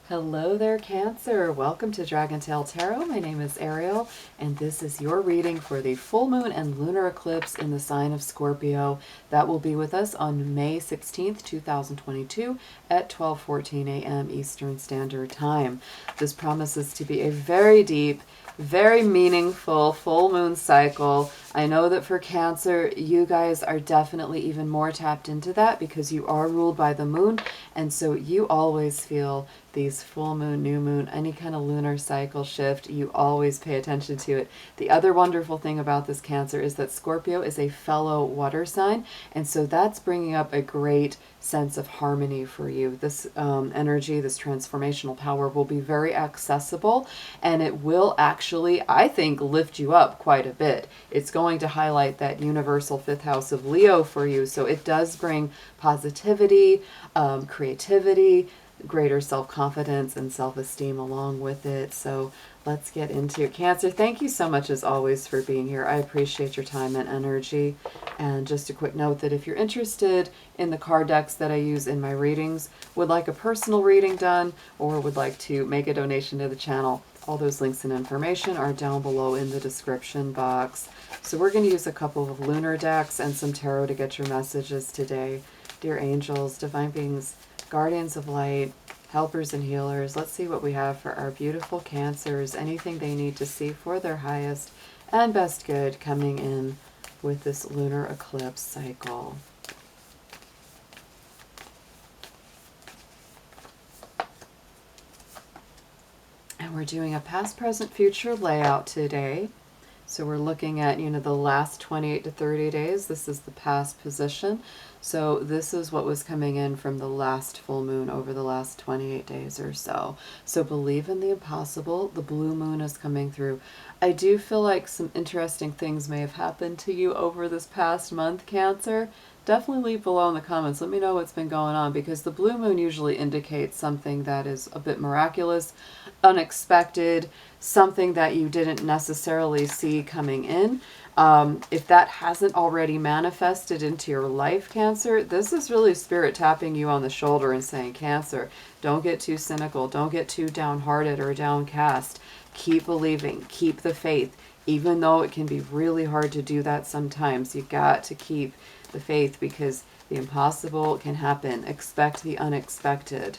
Hello there, Cancer. Welcome to Dragon Tail Tarot. My name is Ariel, and this is your reading for the full moon and lunar eclipse in the sign of Scorpio. That will be with us on May 16th, 2022 at 12:14 a.m. Eastern Standard Time. This promises to be a very deep, very meaningful full moon cycle. I know that for Cancer, you guys are definitely even more tapped into that because you are ruled by the moon, and so you always feel these full moon, new moon, any kind of lunar cycle shift, you always pay attention to it. The other wonderful thing about this Cancer is that Scorpio is a fellow water sign, and so that's bringing up a great sense of harmony for you. This energy, this transformational power will be very accessible, and it will actually, I think, lift you up quite a bit. It's going to highlight that universal fifth house of Leo for you, so it does bring positivity, creativity, greater self-confidence and self-esteem along with it. So let's get into it. Cancer, thank you so much as always for being here. I appreciate your time and energy. And just a quick note that if you're interested in the card decks that I use in my readings, would like a personal reading done, or would like to make a donation to the channel, all those links and information are down below in the description box. So we're going to use a couple of lunar decks and some tarot to get your messages today. Dear angels, divine beings, guardians of light, helpers and healers, let's see what we have for our beautiful Cancers, anything they need to see for their highest and best good coming in with this lunar eclipse cycle. And we're doing a past, present, future layout today. So we're looking at, the last 28 to 30 days. This is the past position. So this is what was coming in from the last full moon over the last 28 days or so. So believe in the impossible. The blue moon is coming through. I do feel like some interesting things may have happened to you over this past month, Cancer. Definitely leave below in the comments. Let me know what's been going on, because the blue moon usually indicates something that is a bit miraculous, unexpected, something that you didn't necessarily see coming in. If that hasn't already manifested into your life, Cancer, this is really Spirit tapping you on the shoulder and saying, Cancer, don't get too cynical. Don't get too downhearted or downcast. Keep believing. Keep the faith. Even though it can be really hard to do that sometimes, you got to keep the faith, because the impossible can happen. Expect the unexpected.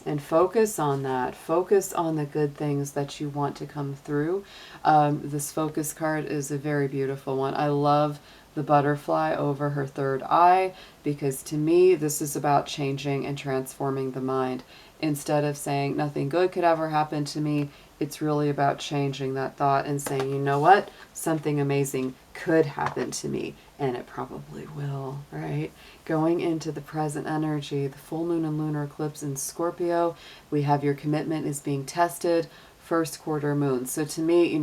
And focus on that. Focus on the good things that you want to come through. This focus card is a very beautiful one. I love the butterfly over her third eye, because to me, this is about changing and transforming the mind. Instead of saying nothing good could ever happen to me, it's really about changing that thought and saying, you know what? Something amazing could happen to me, and it probably will, right? Going into the present energy, the full moon and lunar eclipse in Scorpio, we have your commitment is being tested, first quarter moon. So to me,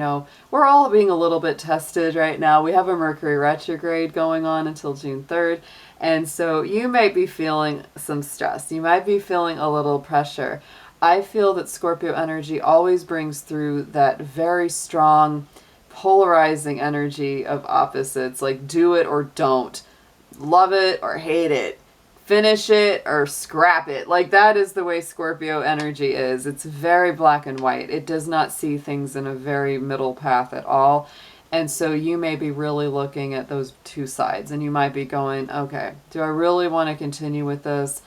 we're all being a little bit tested right now. We have a Mercury retrograde going on until June 3rd. And so you might be feeling some stress. You might be feeling a little pressure. I feel that Scorpio energy always brings through that very strong, polarizing energy of opposites, like do it or don't, love it or hate it, finish it or scrap it. Like, that is the way Scorpio energy is. It's very black and white. It does not see things in a very middle path at all. And so you may be really looking at those two sides, and you might be going, okay, do I really want to continue with this?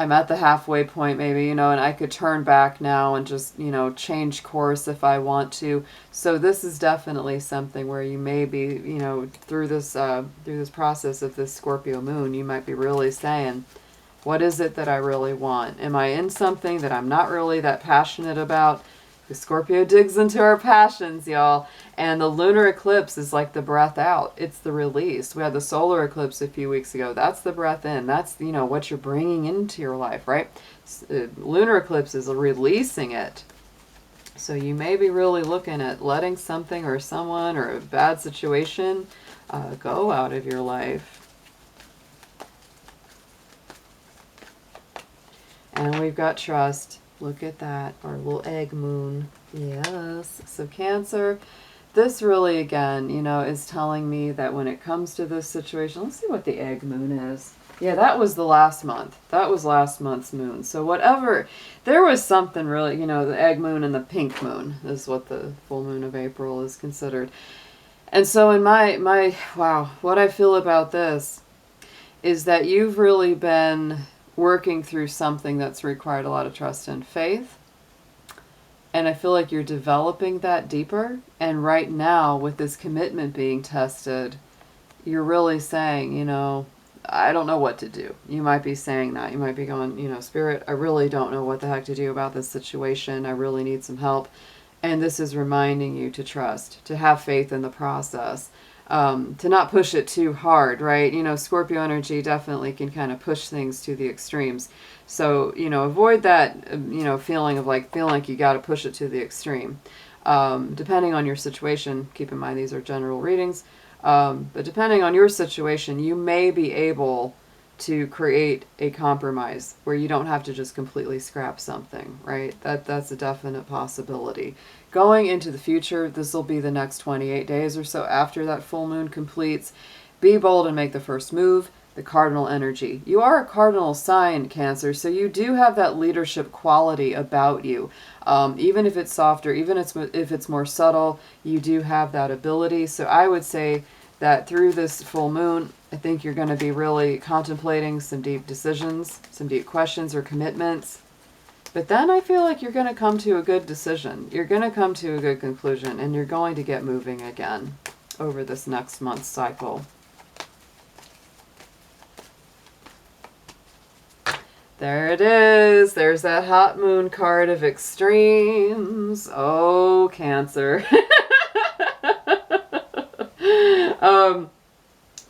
I'm at the halfway point maybe, and I could turn back now and just, change course if I want to. So this is definitely something where you may be, through this process of this Scorpio moon, you might be really saying, what is it that I really want? Am I in something that I'm not really that passionate about? The Scorpio digs into our passions, y'all. And the lunar eclipse is like the breath out. It's the release. We had the solar eclipse a few weeks ago. That's the breath in. That's, what you're bringing into your life, right? Lunar eclipse is releasing it. So you may be really looking at letting something or someone or a bad situation go out of your life. And we've got trust. Look at that, our little egg moon. Yes. So Cancer, this really, again, is telling me that when it comes to this situation, let's see what the egg moon is. Yeah, that was the last month. That was last month's moon. So whatever, there was something really, the egg moon and the pink moon is what the full moon of April is considered. And so in wow, what I feel about this is that you've really been working through something that's required a lot of trust and faith. And I feel like you're developing that deeper. And right now, with this commitment being tested, you're really saying, I don't know what to do. You might be saying that. You might be going, Spirit, I really don't know what the heck to do about this situation. I really need some help. And this is reminding you to trust, to have faith in the process, to not push it too hard, right? Scorpio energy definitely can kind of push things to the extremes. So, avoid that, feeling like you got to push it to the extreme. Depending on your situation, keep in mind these are general readings, but depending on your situation, you may be able to create a compromise where you don't have to just completely scrap something, right? That's a definite possibility. Going into the future, this will be the next 28 days or so after that full moon completes. Be bold and make the first move. The cardinal energy. You are a cardinal sign, Cancer, so you do have that leadership quality about you. Even if it's softer, even if it's more subtle, you do have that ability. So I would say that through this full moon, I think you're going to be really contemplating some deep decisions, some deep questions or commitments. But then I feel like you're going to come to a good decision. You're going to come to a good conclusion, and you're going to get moving again over this next month's cycle. There it is. There's that hot moon card of extremes. Oh, Cancer.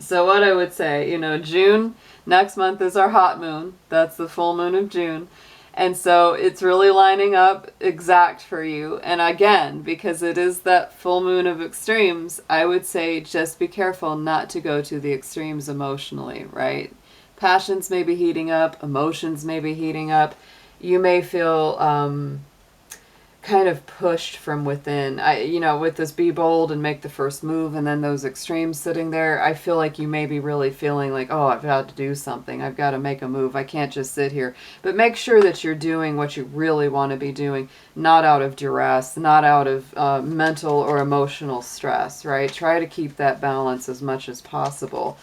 So what I would say, June, next month is our hot moon. That's the full moon of June. And so it's really lining up exact for you. And again, because it is that full moon of extremes, I would say just be careful not to go to the extremes emotionally, right? Passions may be heating up, emotions may be heating up. You may feel kind of pushed from within. With this be bold and make the first move and then those extremes sitting there, I feel like you may be really feeling like, oh, I've got to do something. I've got to make a move. I can't just sit here. But make sure that you're doing what you really want to be doing, not out of duress, not out of mental or emotional stress, right? Try to keep that balance as much as possible.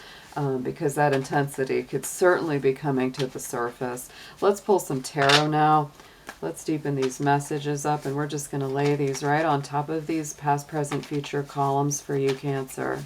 Because that intensity could certainly be coming to the surface. Let's pull some tarot now. Let's deepen these messages up, and we're just going to lay these right on top of these past, present, future columns for you, Cancer.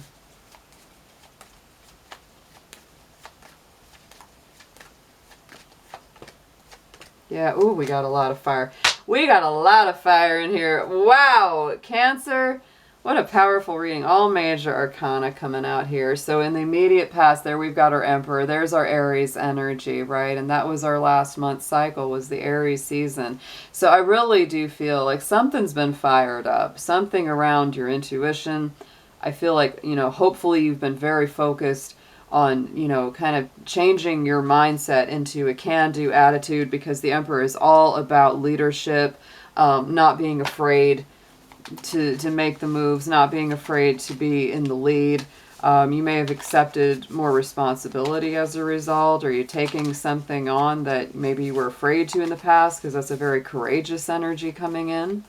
Yeah, ooh, we got a lot of fire. We got a lot of fire in here. Wow, Cancer. What a powerful reading. All major arcana coming out here. So in the immediate past there, we've got our Emperor. There's our Aries energy, right? And that was our last month's cycle, was the Aries season. So I really do feel like something's been fired up. Something around your intuition. I feel like, hopefully you've been very focused on, kind of changing your mindset into a can-do attitude, because the Emperor is all about leadership, not being afraid to make the moves, not being afraid to be in the lead. You may have accepted more responsibility as a result, or you're taking something on that maybe you were afraid to in the past, because that's a very courageous energy coming in.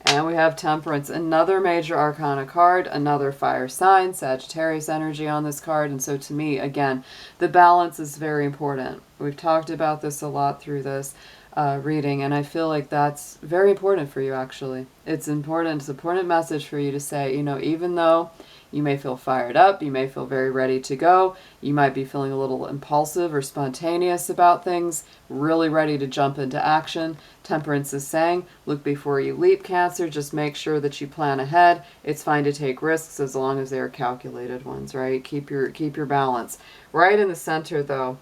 And we have Temperance, another major arcana card, another fire sign, Sagittarius energy on this card. And so to me, again, the balance is very important. We've talked about this a lot through this reading, and I feel like that's very important for you, actually. It's important. It's an important message for you to say, even though you may feel fired up, you may feel very ready to go, you might be feeling a little impulsive or spontaneous about things, really ready to jump into action. Temperance is saying, look before you leap, Cancer. Just make sure that you plan ahead. It's fine to take risks as long as they are calculated ones, right? Keep your balance. Right in the center, though,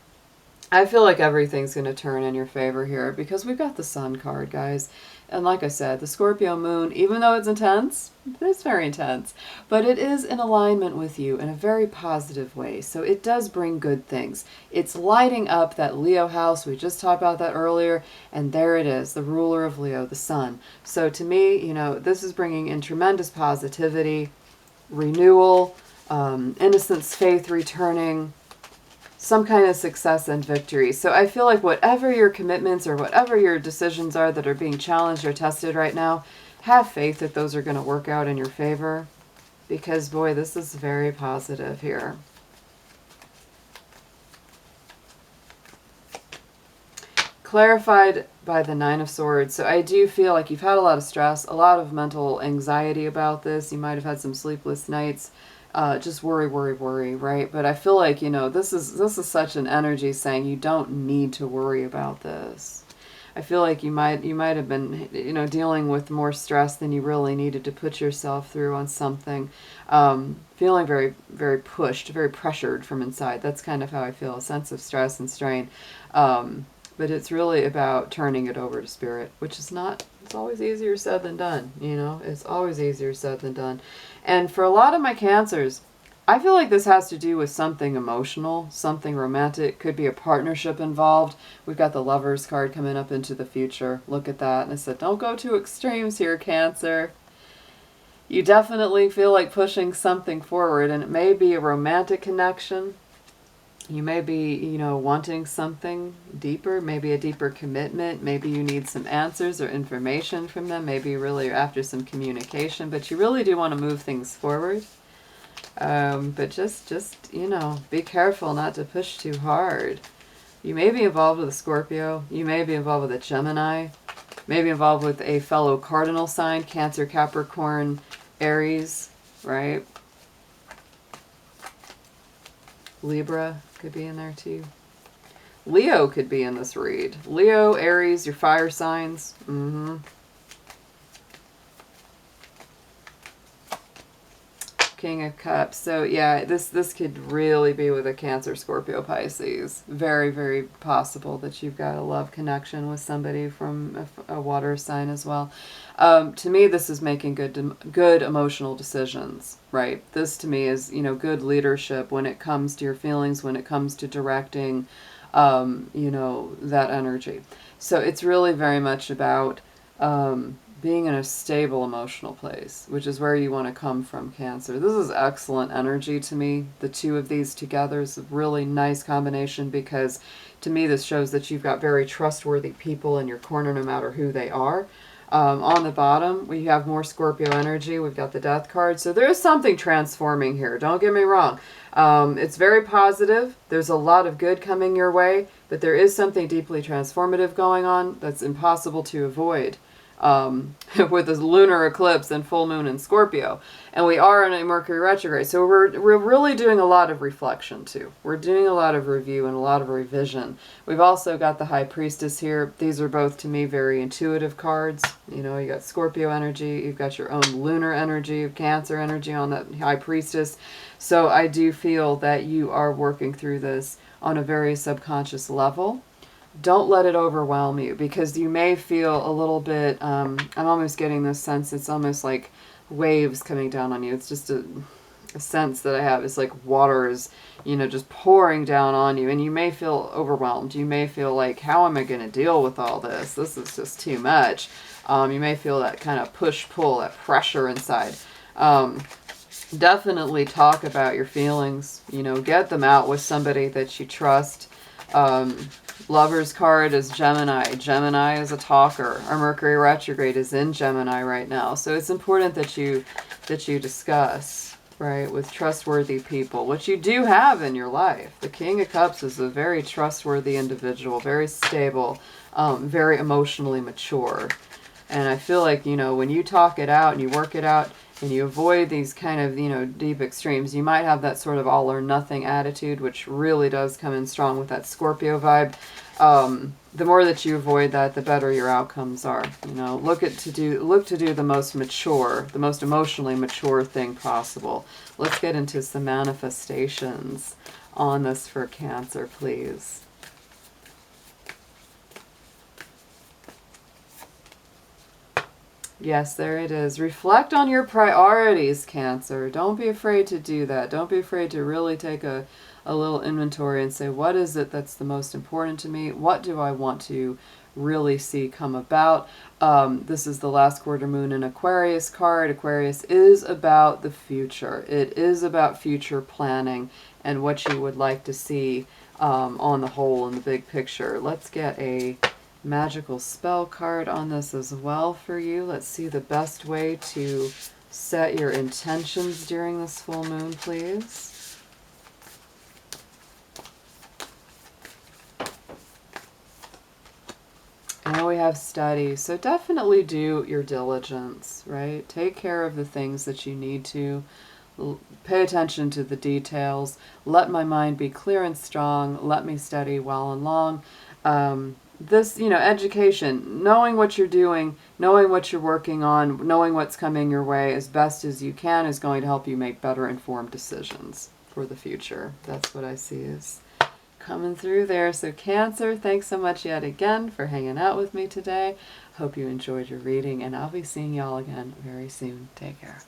I feel like everything's going to turn in your favor here, because we've got the Sun card, guys. And like I said, the Scorpio moon, even though it's intense, it's very intense, but it is in alignment with you in a very positive way. So it does bring good things. It's lighting up that Leo house. We just talked about that earlier. And there it is, the ruler of Leo, the Sun. So to me, this is bringing in tremendous positivity, renewal, innocence, faith returning, some kind of success and victory. So I feel like whatever your commitments or whatever your decisions are that are being challenged or tested right now, have faith that those are going to work out in your favor. Because, boy, this is very positive here. Clarified by the Nine of Swords. So I do feel like you've had a lot of stress, a lot of mental anxiety about this. You might have had some sleepless nights. Just worry, worry, worry, right? But I feel like, you know, this is such an energy saying you don't need to worry about this. I feel like you might have been, you know, dealing with more stress than you really needed to put yourself through on something. Feeling very, very pushed, very pressured from inside. That's kind of how I feel, a sense of stress and strain. But it's really about turning it over to spirit, which is not, it's always easier said than done, you know? It's always easier said than done. And for a lot of my Cancers, I feel like this has to do with something emotional, something romantic. Could be a partnership involved. We've got the Lovers card coming up into the future. Look at that. And I said, don't go to extremes here, Cancer. You definitely feel like pushing something forward, and it may be a romantic connection. You may be, you know, wanting something deeper, maybe a deeper commitment. Maybe you need some answers or information from them. Maybe you really are after some communication, but you really do want to move things forward. But just, you know, be careful not to push too hard. You may be involved with a Scorpio. You may be involved with a Gemini. Maybe involved with a fellow cardinal sign, Cancer, Capricorn, Aries, right? Libra could be in there too. Leo could be in this read. Leo, Aries, your fire signs. King of Cups. So yeah, this could really be with a Cancer, Scorpio, Pisces. Very, very possible that you've got a love connection with somebody from a water sign as well. To me, this is making good emotional decisions, right? This to me is, you know, good leadership when it comes to your feelings, when it comes to directing, you know, that energy. So it's really very much about being in a stable emotional place, which is where you want to come from, Cancer. This is excellent energy to me. The two of these together is a really nice combination, because to me this shows that you've got very trustworthy people in your corner no matter who they are. On the bottom, we have more Scorpio energy. We've got the Death card. So there is something transforming here. Don't get me wrong. It's very positive. There's a lot of good coming your way, but there is something deeply transformative going on that's impossible to avoid. With this lunar eclipse and full moon in Scorpio. And we are in a Mercury retrograde. So we're really doing a lot of reflection too. We're doing a lot of review and a lot of revision. We've also got the High Priestess here. These are both, to me, very intuitive cards. You know, you got Scorpio energy. You've got your own lunar energy, Cancer energy on that High Priestess. So I do feel that you are working through this on a very subconscious level. Don't let it overwhelm you, because you may feel a little bit, I'm almost getting this sense, it's almost like waves coming down on you. It's just a sense that I have. It's like water is, you know, just pouring down on you, and you may feel overwhelmed. You may feel like, how am I going to deal with all this? This is just too much. You may feel that kind of push-pull, that pressure inside. Definitely talk about your feelings, you know, get them out with somebody that you trust. Lover's card is Gemini. Gemini is a talker. Our Mercury retrograde is in Gemini right now. So it's important that you discuss, right, with trustworthy people, which you do have in your life. The King of Cups is a very trustworthy individual, very stable, very emotionally mature. And I feel like, you know, when you talk it out and you work it out and you avoid these kind of, you know, deep extremes, you might have that sort of all or nothing attitude, which really does come in strong with that Scorpio vibe. The more that you avoid that, the better your outcomes are. You know, look to do the most mature, the most emotionally mature thing possible. Let's get into some manifestations on this for Cancer, please. Yes, there it is. Reflect on your priorities, Cancer. Don't be afraid to do that. Don't be afraid to really take a little inventory and say, what is it that's the most important to me? What do I want to really see come about. This is the last quarter moon in Aquarius card. Aquarius is about the future. It is about future planning and what you would like to see on the whole in the big picture. Let's get a magical spell card on this as well for you. Let's see the best way to set your intentions during this full moon, please. Now we have study. So definitely do your diligence, right? Take care of the things that you need to. Pay attention to the details. Let my mind be clear and strong. Let me study well and long. This, education, knowing what you're doing, knowing what you're working on, knowing what's coming your way as best as you can is going to help you make better informed decisions for the future. That's what I see is coming through there. So Cancer, thanks so much yet again for hanging out with me today. Hope you enjoyed your reading, and I'll be seeing y'all again very soon. Take care.